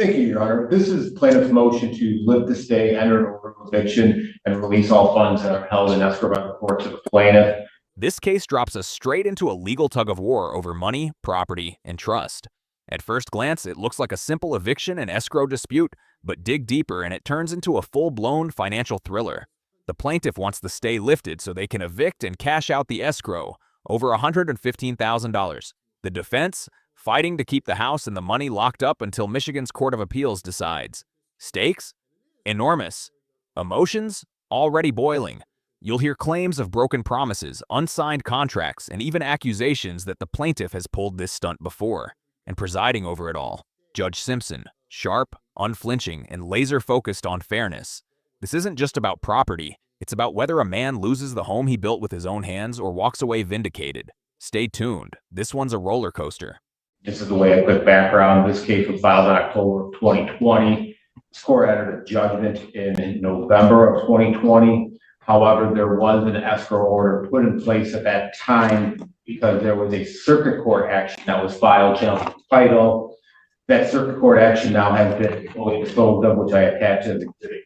Thank you, Your Honor. This is plaintiff's motion to lift the stay, enter an order of eviction, and release all funds that are held in escrow by the court to the plaintiff. This case drops us straight into a legal tug-of-war over money, property, and trust. At first glance, it looks like a simple eviction and escrow dispute, but dig deeper and it turns into a full-blown financial thriller. The plaintiff wants the stay lifted so they can evict and cash out the escrow, over $115,000. The defense, fighting to keep the house and the money locked up until Michigan's Court of Appeals decides. Stakes? Enormous. Emotions? Already boiling. You'll hear claims of broken promises, unsigned contracts, and even accusations that the plaintiff has pulled this stunt before. And presiding over it all, Judge Simpson, sharp, unflinching, and laser-focused on fairness. This isn't just about property, it's about whether a man loses the home he built with his own hands or walks away vindicated. Stay tuned, this one's a roller coaster. This is the way a quick background. This case was filed in October of 2020. This court entered a judgment in November of 2020. However, there was an escrow order put in place at that time because there was a circuit court action that was filed challenging the title. That circuit court action now has been fully disposed of, which I attached as exhibit.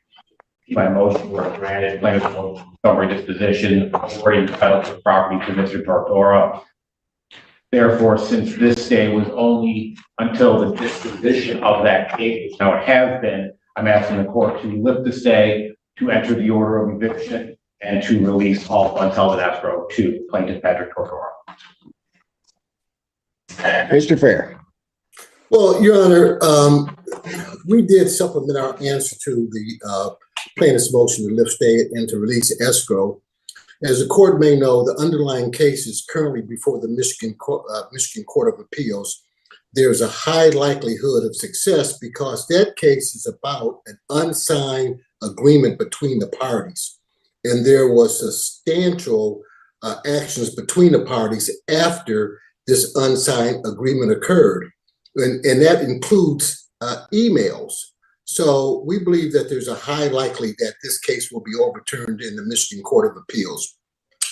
My motion were granted plaintiff's motion summary disposition, awarding title to the property to Mr. Tortora. Therefore, since this stay was only until the disposition of that case, which now it has been, I'm asking the court to lift the stay, to enter the order of eviction, and to release all funds held in escrow to plaintiff Patrick Tortora. Mr. Fair. Well, Your Honor, we did supplement our answer to the plaintiff's motion to lift stay and to release escrow. As the court may know, the underlying case is currently before the Michigan Court of Appeals. There's a high likelihood of success because that case is about an unsigned agreement between the parties. And there was substantial actions between the parties after this unsigned agreement occurred. And that includes emails. So we believe that there's a high likelihood that this case will be overturned in the Michigan Court of Appeals.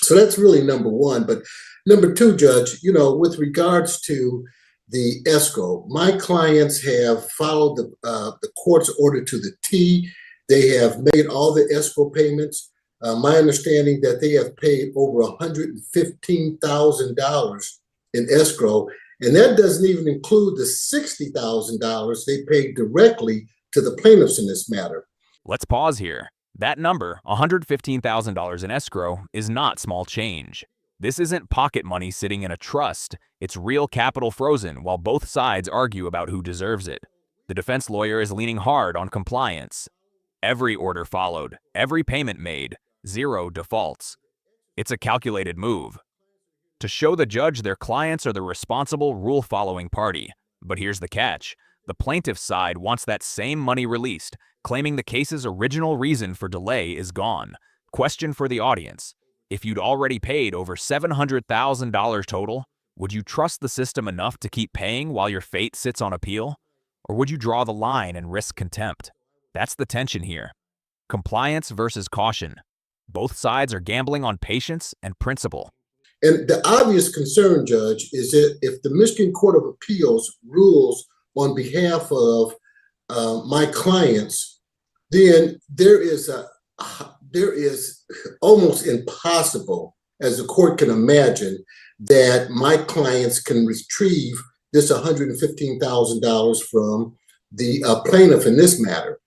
So that's really number one. But number two, Judge, with regards to the escrow, my clients have followed the court's order to the T. They have made all the escrow payments. My understanding that they have paid over $115,000 in escrow, and that doesn't even include the $60,000 they paid directly to the plaintiffs in this matter. Let's pause here. That number, $115,000 in escrow, is not small change. This isn't pocket money sitting in a trust. It's real capital frozen while both sides argue about who deserves it. The defense lawyer is leaning hard on compliance. Every order followed, every payment made, 0 defaults. It's a calculated move to show the judge their clients are the responsible, rule-following party. But here's the catch. The plaintiff's side wants that same money released, claiming the case's original reason for delay is gone. Question for the audience. If you'd already paid over $700,000 total, would you trust the system enough to keep paying while your fate sits on appeal? Or would you draw the line and risk contempt? That's the tension here. Compliance versus caution. Both sides are gambling on patience and principle. And the obvious concern, Judge, is that if the Michigan Court of Appeals rules on behalf of my clients, then there is almost impossible, as the court can imagine, that my clients can retrieve this $115,000 from the plaintiff in this matter.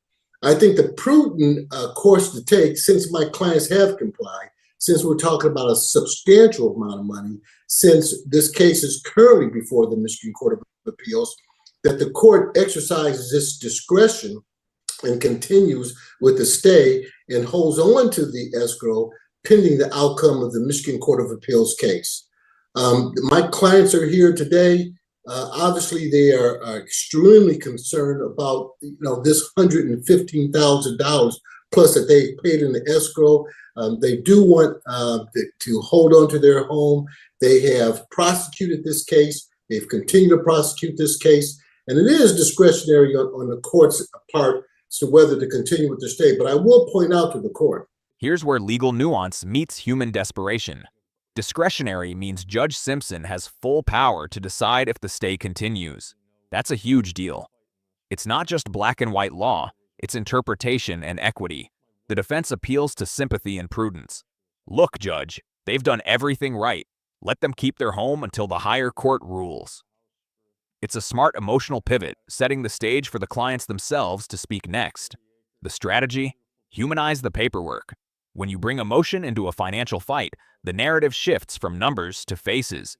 I think the prudent course to take, since my clients have complied, since we're talking about a substantial amount of money, since this case is currently before the Michigan Court of Appeals, that the court exercises its discretion and continues with the stay and holds on to the escrow pending the outcome of the Michigan Court of Appeals case. My clients are here today. Obviously, they are extremely concerned about this $115,000 plus that they paid in the escrow. They do want to hold on to their home. They have prosecuted this case. They've continued to prosecute this case. And it is discretionary on the court's part as to whether to continue with the stay. But I will point out to the court. Here's where legal nuance meets human desperation. Discretionary means Judge Simpson has full power to decide if the stay continues. That's a huge deal. It's not just black and white law, it's interpretation and equity. The defense appeals to sympathy and prudence. Look, Judge, they've done everything right. Let them keep their home until the higher court rules. It's a smart emotional pivot, setting the stage for the clients themselves to speak next. The strategy? Humanize the paperwork. When you bring emotion into a financial fight, the narrative shifts from numbers to faces,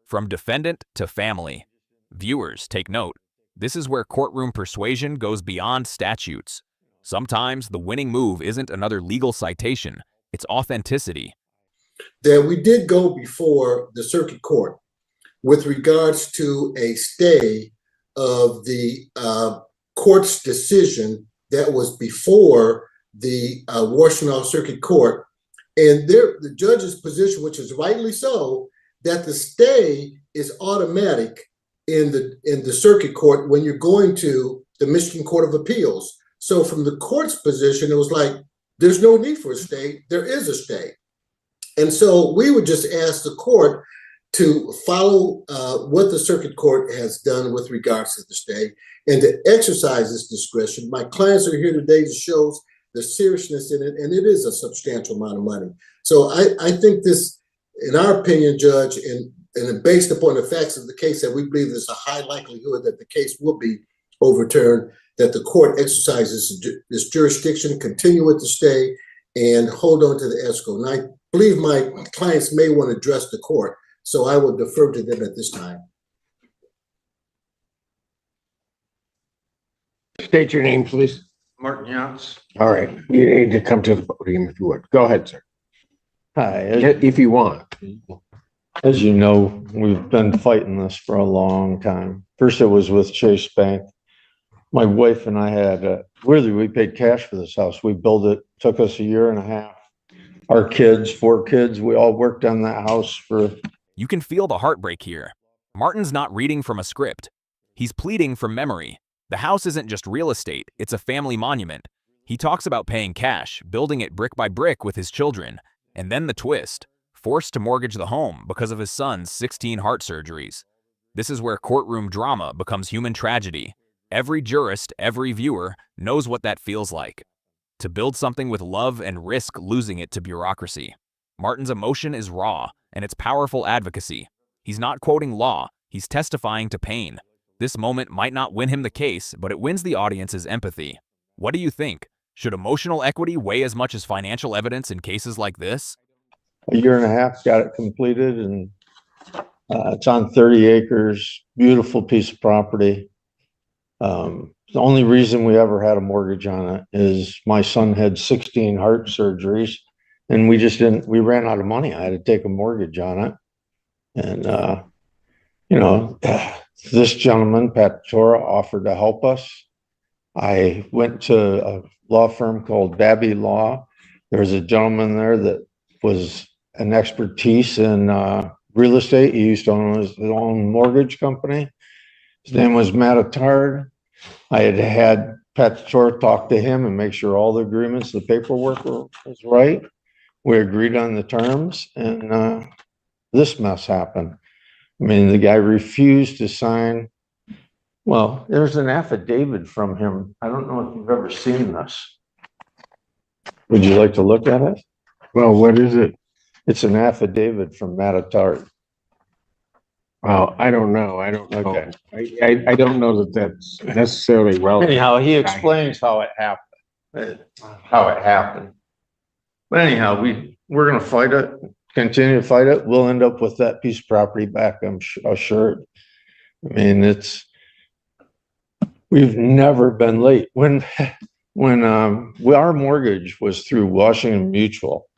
from defendant to family. Viewers, take note. This is where courtroom persuasion goes beyond statutes. Sometimes the winning move isn't another legal citation, it's authenticity. That we did go before the circuit court with regards to a stay of the court's decision that was before the Washington Circuit Court. And the judge's position, which is rightly so, that the stay is automatic in the circuit court when you're going to the Michigan Court of Appeals. So from the court's position, it was like, there's no need for a stay. There is a stay. And so we would just ask the court to follow what the circuit court has done with regards to the stay and to exercise its discretion. My clients are here today to show the seriousness in it, and it is a substantial amount of money. So I think this, in our opinion, Judge, and based upon the facts of the case, that we believe there's a high likelihood that the case will be overturned, that the court exercises this jurisdiction, continue with the stay, and hold on to the escrow. And I believe my clients may want to address the court, so I will defer to them at this time. State your name, please. Martin Yance. All right, you need to come to the podium if you would. Go ahead, sir. Hi, If you want. as you know, we've been fighting this for a long time. First it was with Chase Bank. My wife and I had, we paid cash for this house. We built it, took us a year and a half. Our kids, 4 kids, we all worked on that house for. You can feel the heartbreak here. Martin's not reading from a script. He's pleading from memory. The house isn't just real estate, it's a family monument. He talks about paying cash, building it brick by brick with his children, and then the twist, forced to mortgage the home because of his son's 16 heart surgeries. This is where courtroom drama becomes human tragedy. Every jurist, every viewer knows what that feels like. To build something with love and risk losing it to bureaucracy. Martin's emotion is raw, and it's powerful advocacy. He's not quoting law, he's testifying to pain. This moment might not win him the case, but it wins the audience's empathy. What do you think? Should emotional equity weigh as much as financial evidence in cases like this? A year and a half, got it completed, and it's on 30 acres, beautiful piece of property. The only reason we ever had a mortgage on it is my son had 16 heart surgeries, and we ran out of money. I had to take a mortgage on it. And, this gentleman, Pat Tora, offered to help us. I went to a law firm called Babby Law. There was a gentleman there that was an expertise in real estate. He used to own his own mortgage company. His name was Mattard. I had Pat Tora talk to him and make sure all the agreements, the paperwork was right. We agreed on the terms, and this mess happened. I mean, the guy refused to sign. Well, there's an affidavit from him. I don't know if you've ever seen this. Would you like to look at it? Well, what is it? It's an affidavit from Mattard. Well, I don't know. I don't know. Okay. I don't know that that's necessarily relevant. Anyhow, he explains how it happened. But anyhow, we're going to fight it, continue to fight it. We'll end up with that piece of property back, I'm assured. I mean, we've never been late. When our mortgage was through Washington Mutual,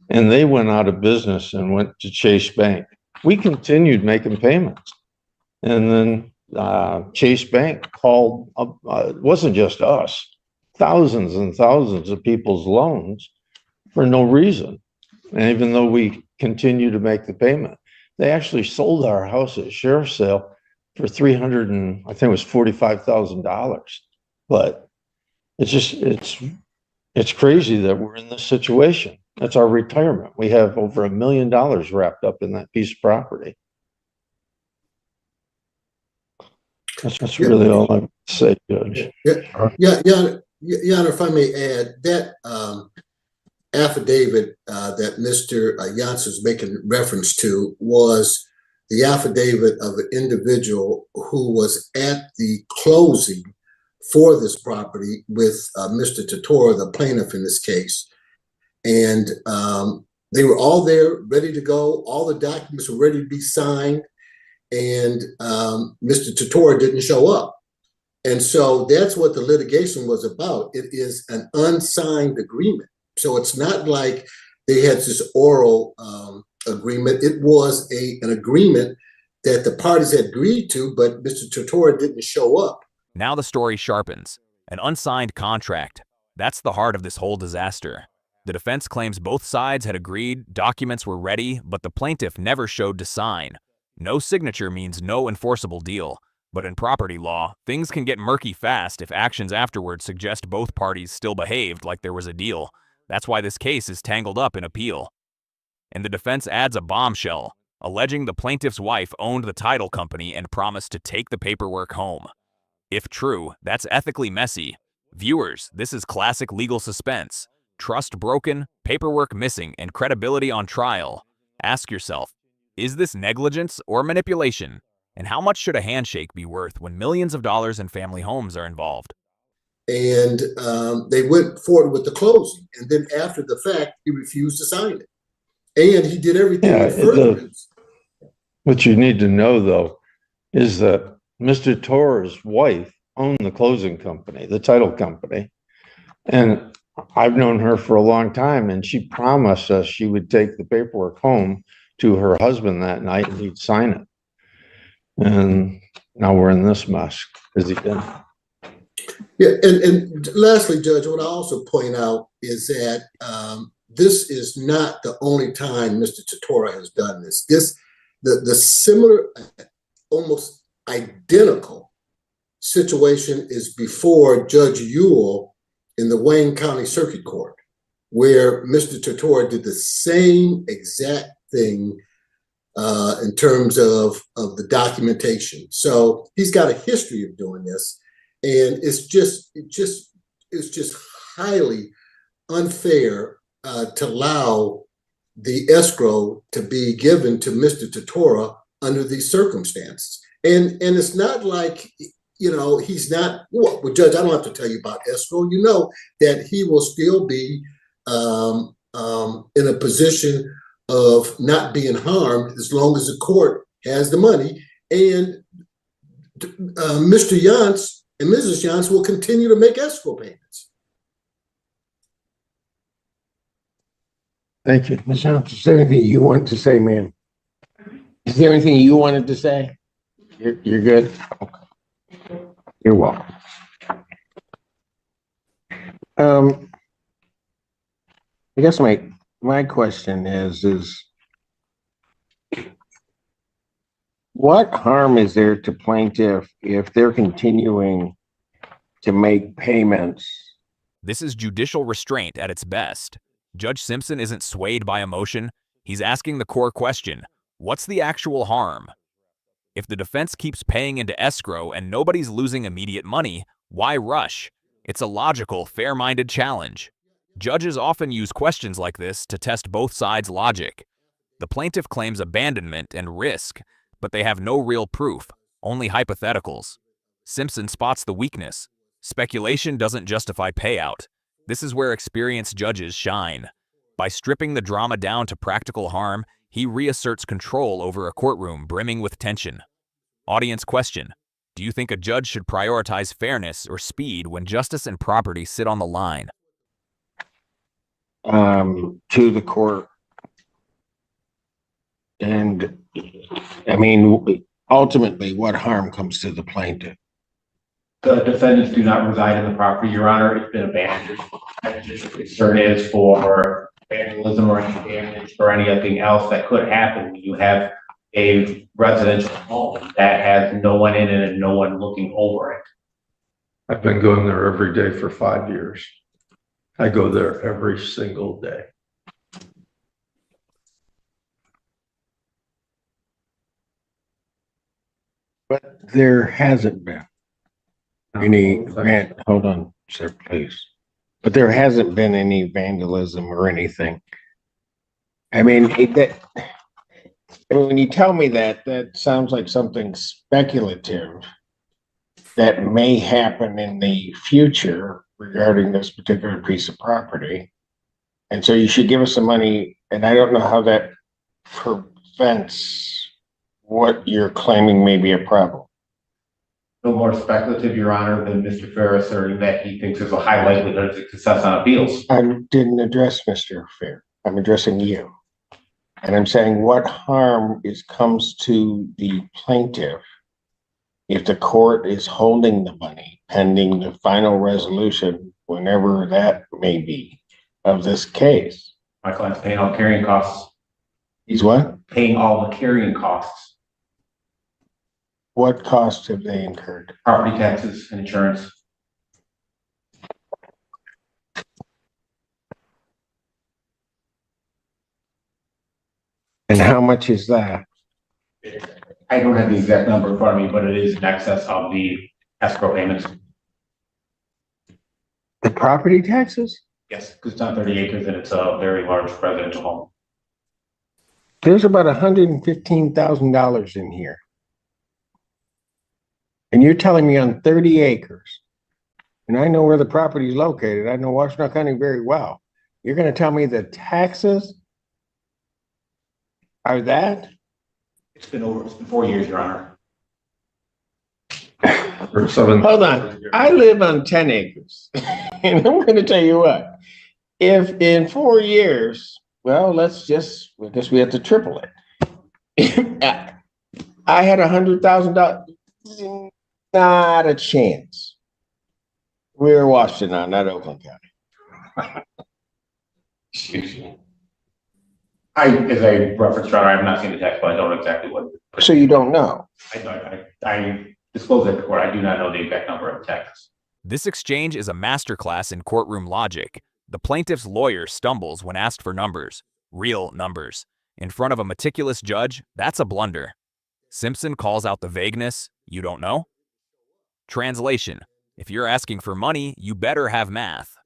and they went out of business and went to Chase Bank, we continued making payments. And then Chase Bank called up, it wasn't just us, thousands and thousands of people's loans for no reason. And even though we continued to make the payment, they actually sold our house at sheriff's sale for I think it was $45,000. But it's crazy that we're in this situation. That's our retirement. We have over $1 million wrapped up in that piece of property. That's really all I would say, Judge. Your Honor, if I may add, that affidavit that Mr. Yance was making reference to was the affidavit of an individual who was at the closing for this property with Mr. Totora, the plaintiff in this case. And they were all there, ready to go. All the documents were ready to be signed. And Mr. Totora didn't show up. And so that's what the litigation was about. It is an unsigned agreement. So it's not like they had this oral agreement. It was an agreement that the parties had agreed to, but Mr. Totora didn't show up. Now the story sharpens. An unsigned contract. That's the heart of this whole disaster. The defense claims both sides had agreed, documents were ready, but the plaintiff never showed to sign. No signature means no enforceable deal. But in property law, things can get murky fast if actions afterwards suggest both parties still behaved like there was a deal. That's why this case is tangled up in appeal. And the defense adds a bombshell, alleging the plaintiff's wife owned the title company and promised to take the paperwork home. If true, that's ethically messy. Viewers, this is classic legal suspense. Trust broken, paperwork missing, and credibility on trial. Ask yourself, is this negligence or manipulation? And how much should a handshake be worth when millions of dollars in family homes are involved? And they went forward with the closing. And then after the fact, he refused to sign it. And he did everything in furtherance. What you need to know, though, is that Mr. Tora's wife owned the closing company, the title company. And I've known her for a long time, and she promised us she would take the paperwork home to her husband that night and he'd sign it. And now we're in this mess because he didn't. Yeah, and lastly, Judge, what I also point out is that this is not the only time Mr. Totora has done this. The similar, almost identical situation is before Judge Ewell in the Wayne County Circuit Court, where Mr. Totora did the same exact thing in terms of the documentation. So he's got a history of doing this, and it's just highly unfair to allow the escrow to be given to Mr. Totora under these circumstances. And it's not like, you know, he's not, well, Judge, I don't have to tell you about escrow. You know that he will still be in a position of not being harmed as long as the court has the money. And Mr. Yance and Mrs. Yance will continue to make escrow payments. Thank you. Ms. Yance, is there anything you want to say, ma'am? Is there anything you wanted to say? You're good? Okay. You're welcome. I guess my question is what harm is there to plaintiff if they're continuing to make payments? This is judicial restraint at its best. Judge Simpson isn't swayed by emotion. He's asking the core question, what's the actual harm? If the defense keeps paying into escrow and nobody's losing immediate money, why rush? It's a logical, fair-minded challenge. Judges often use questions like this to test both sides' logic. The plaintiff claims abandonment and risk, but they have no real proof, only hypotheticals. Simpson spots the weakness. Speculation doesn't justify payout. This is where experienced judges shine. By stripping the drama down to practical harm, he reasserts control over a courtroom brimming with tension. Audience question: do you think a judge should prioritize fairness or speed when justice and property sit on the line? To the court. And I mean, ultimately, what harm comes to the plaintiff? The defendants do not reside in the property, Your Honor. It's been abandoned. The concern is for vandalism or any damage or anything else that could happen when you have a residential home that has no one in it and no one looking over it. I've been going there every day for 5 years. I go there every single day. But there hasn't been any, hold on, sir, please. But there hasn't been any vandalism or anything. I mean, when you tell me that, that sounds like something speculative that may happen in the future regarding this particular piece of property. And so you should give us some money, and I don't know how that prevents what you're claiming may be a problem. No more speculative, Your Honor, than Mr. Ferris asserting that he thinks there's a high likelihood of success on appeals. I didn't address Mr. Fair. I'm addressing you. And I'm saying what harm comes to the plaintiff if the court is holding the money pending the final resolution, whenever that may be, of this case. My client's paying all carrying costs. He's what? Paying all the carrying costs. What costs have they incurred? Property taxes and insurance. And how much is that? I don't have the exact number in front of me, but it is in excess of the escrow payments. The property taxes? Yes, because it's on 30 acres and it's a very large residential home. There's about $115,000 in here. And you're telling me on 30 acres, and I know where the property is located. I know Washtenaw County very well. You're going to tell me the taxes are that? It's been 4 years, Your Honor. Hold on. I live on 10 acres. And I'm going to tell you what, if in 4 years, well, I guess we have to triple it. I had $100,000, not a chance. We're Washtenaw, not Oakland County. Excuse me. As I referenced, Your Honor, I have not seen the text, but I don't know exactly what. So you don't know? I disclosed at the court. I do not know the exact number of texts. This exchange is a masterclass in courtroom logic. The plaintiff's lawyer stumbles when asked for numbers, real numbers. In front of a meticulous judge, that's a blunder. Simpson calls out the vagueness, you don't know? Translation, if you're asking for money, you better have math.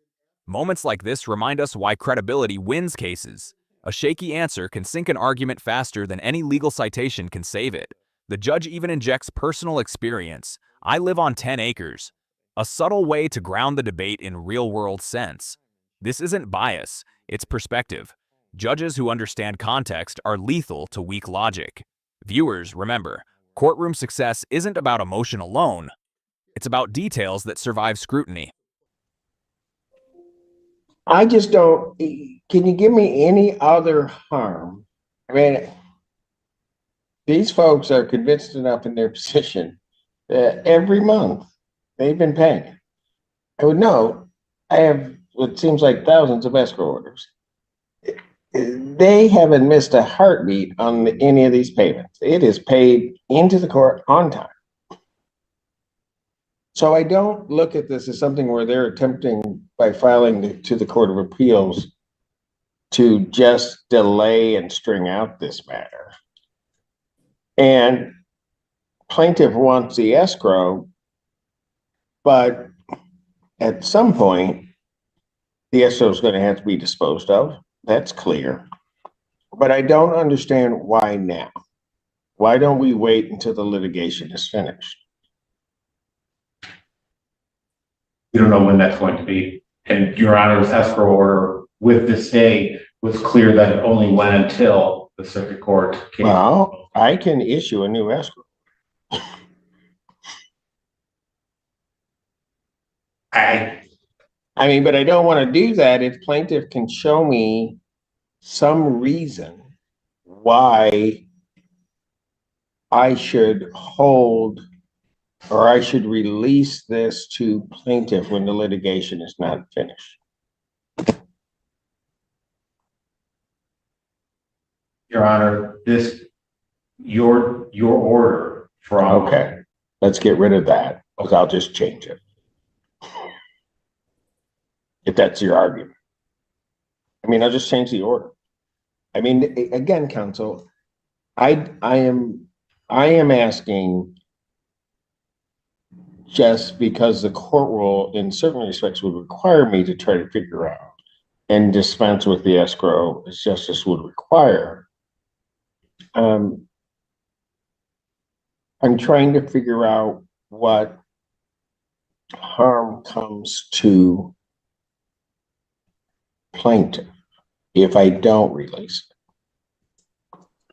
Moments like this remind us why credibility wins cases. A shaky answer can sink an argument faster than any legal citation can save it. The judge even injects personal experience. I live on 10 acres. A subtle way to ground the debate in real-world sense. This isn't bias, it's perspective. Judges who understand context are lethal to weak logic. Viewers, remember, courtroom success isn't about emotion alone. It's about details that survive scrutiny. I just don't, can you give me any other harm? I mean, these folks are convinced enough in their position that every month they've been paying. I would know, I have what seems like thousands of escrow orders. They haven't missed a heartbeat on any of these payments. It is paid into the court on time. So I don't look at this as something where they're attempting by filing to the Court of Appeals to just delay and string out this matter. And plaintiff wants the escrow, but at some point, the escrow is going to have to be disposed of. That's clear. But I don't understand why now. Why don't we wait until the litigation is finished? We don't know when that's going to be. And Your Honor's escrow order with this stay was clear that it only went until the circuit court came. Well, I can issue a new escrow. I mean, but I don't want to do that if plaintiff can show me some reason why I should hold or I should release this to plaintiff when the litigation is not finished. Your Honor, your order from. Okay, let's get rid of that because I'll just change it. If that's your argument. I mean, I'll just change the order. I mean, again, counsel, I am asking just because the court rule in certain respects would require me to try to figure out and dispense with the escrow as justice would require. I'm trying to figure out what harm comes to plaintiff if I don't release it.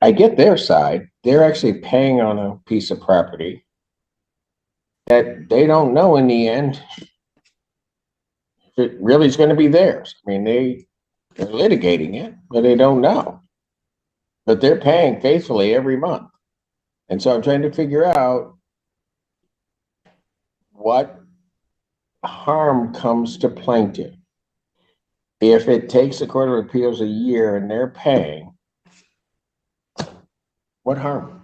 I get their side. They're actually paying on a piece of property that they don't know in the end if it really is going to be theirs. I mean, they're litigating it, but they don't know. But they're paying faithfully every month. And so I'm trying to figure out what harm comes to plaintiff if it takes the Court of Appeals a year and they're paying. What harm?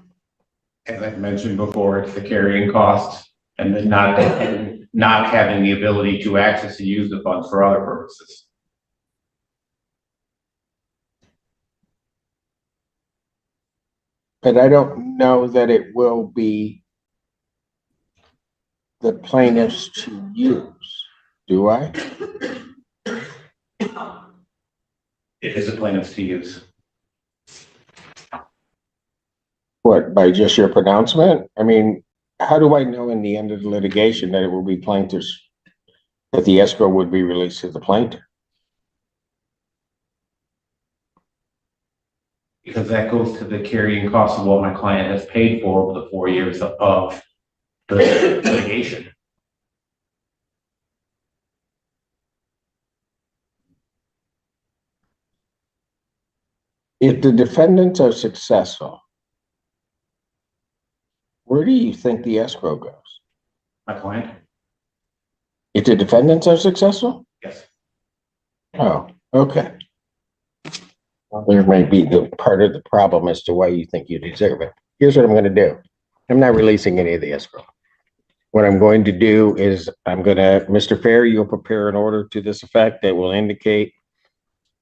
As I mentioned before, it's the carrying costs and then not having the ability to access and use the funds for other purposes. But I don't know that it will be the plaintiff's to use, do I? It is a plaintiff's to use. What, by just your pronouncement? I mean, how do I know in the end of the litigation that it will be plaintiff's, that the escrow would be released to the plaintiff? Because that goes to the carrying cost of what my client has paid for over the 4 years of the litigation. If the defendants are successful, where do you think the escrow goes? My client? If the defendants are successful? Yes. Oh, okay. Well, there may be the part of the problem as to why you think you deserve it. Here's what I'm going to do. I'm not releasing any of the escrow. What I'm going to do is Mr. Fair, you'll prepare an order to this effect that will indicate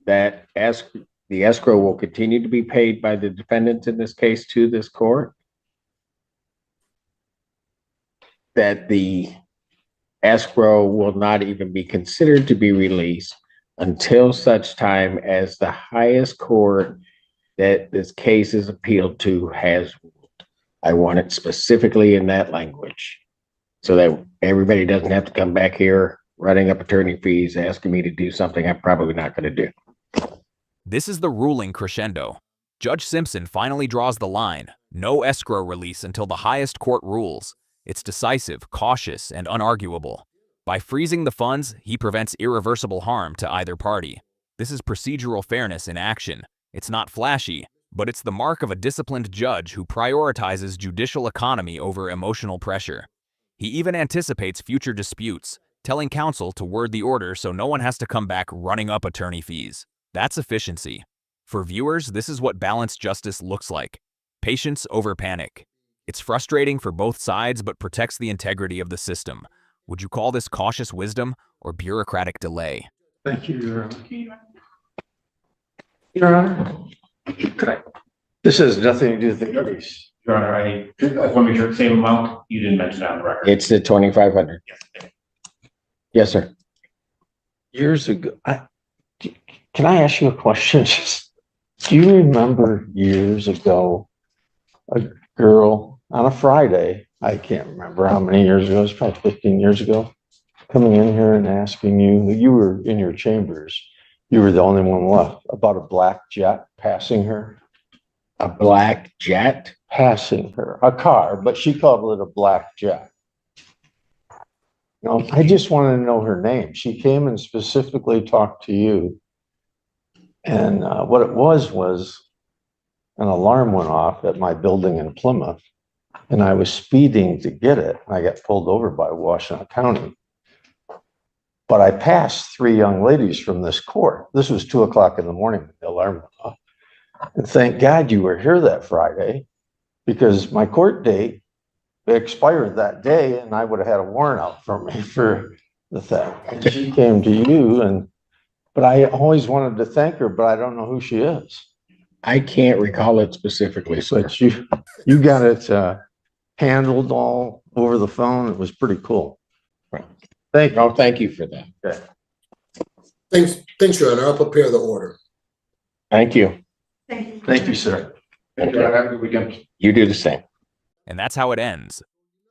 that the escrow will continue to be paid by the defendants in this case to this court. That the escrow will not even be considered to be released until such time as the highest court that this case is appealed to has ruled. I want it specifically in that language so that everybody doesn't have to come back here running up attorney fees, asking me to do something I'm probably not going to do. This is the ruling crescendo. Judge Simpson finally draws the line. No escrow release until the highest court rules. It's decisive, cautious, and unarguable. By freezing the funds, he prevents irreversible harm to either party. This is procedural fairness in action. It's not flashy, but it's the mark of a disciplined judge who prioritizes judicial economy over emotional pressure. He even anticipates future disputes, telling counsel to word the order so no one has to come back running up attorney fees. That's efficiency. For viewers, this is what balanced justice looks like. Patience over panic. It's frustrating for both sides, but protects the integrity of the system. Would you call this cautious wisdom or bureaucratic delay? Thank you, Your Honor. Your Honor, this has nothing to do with the case. Your Honor, I want to make sure the same amount. You didn't mention that on the record. It's the 2,500. Yes. Yes, sir. Years ago, can I ask you a question? Do you remember years ago, a girl on a Friday, I can't remember how many years ago, it was probably 15 years ago, coming in here and asking you were in your chambers, you were the only one left, about a black jet passing her? A black jet? Passing her, a car, but she called it a black jet. No, I just wanted to know her name. She came and specifically talked to you. And what it was an alarm went off at my building in Plymouth, and I was speeding to get it. I got pulled over by Washington County. But I passed 3 young ladies from this court. This was 2 o'clock in the morning when the alarm went off. And thank God you were here that Friday, because my court date expired that day and I would have had a warrant out for me for the thing. And she came to you, but I always wanted to thank her, but I don't know who she is. I can't recall it specifically, sir. But you got it handled all over the phone. It was pretty cool. Right. Thank you. No, thank you for that. Thanks, Your Honor. I'll prepare the order. Thank you. Thank you, sir. Thank Have you. a good weekend. You do the same. And that's how it ends.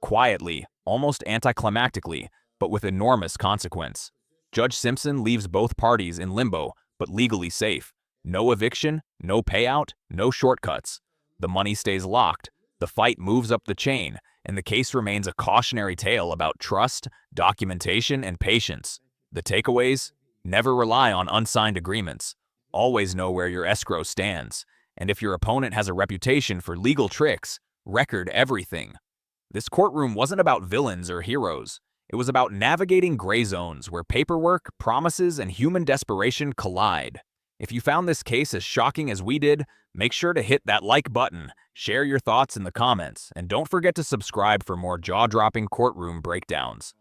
Quietly, almost anticlimactically, but with enormous consequence. Judge Simpson leaves both parties in limbo, but legally safe. No eviction, no payout, no shortcuts. The money stays locked, the fight moves up the chain, and the case remains a cautionary tale about trust, documentation, and patience. The takeaways? Never rely on unsigned agreements. Always know where your escrow stands. And if your opponent has a reputation for legal tricks, record everything. This courtroom wasn't about villains or heroes. It was about navigating gray zones where paperwork, promises, and human desperation collide. If you found this case as shocking as we did, make sure to hit that like button, share your thoughts in the comments, and don't forget to subscribe for more jaw-dropping courtroom breakdowns.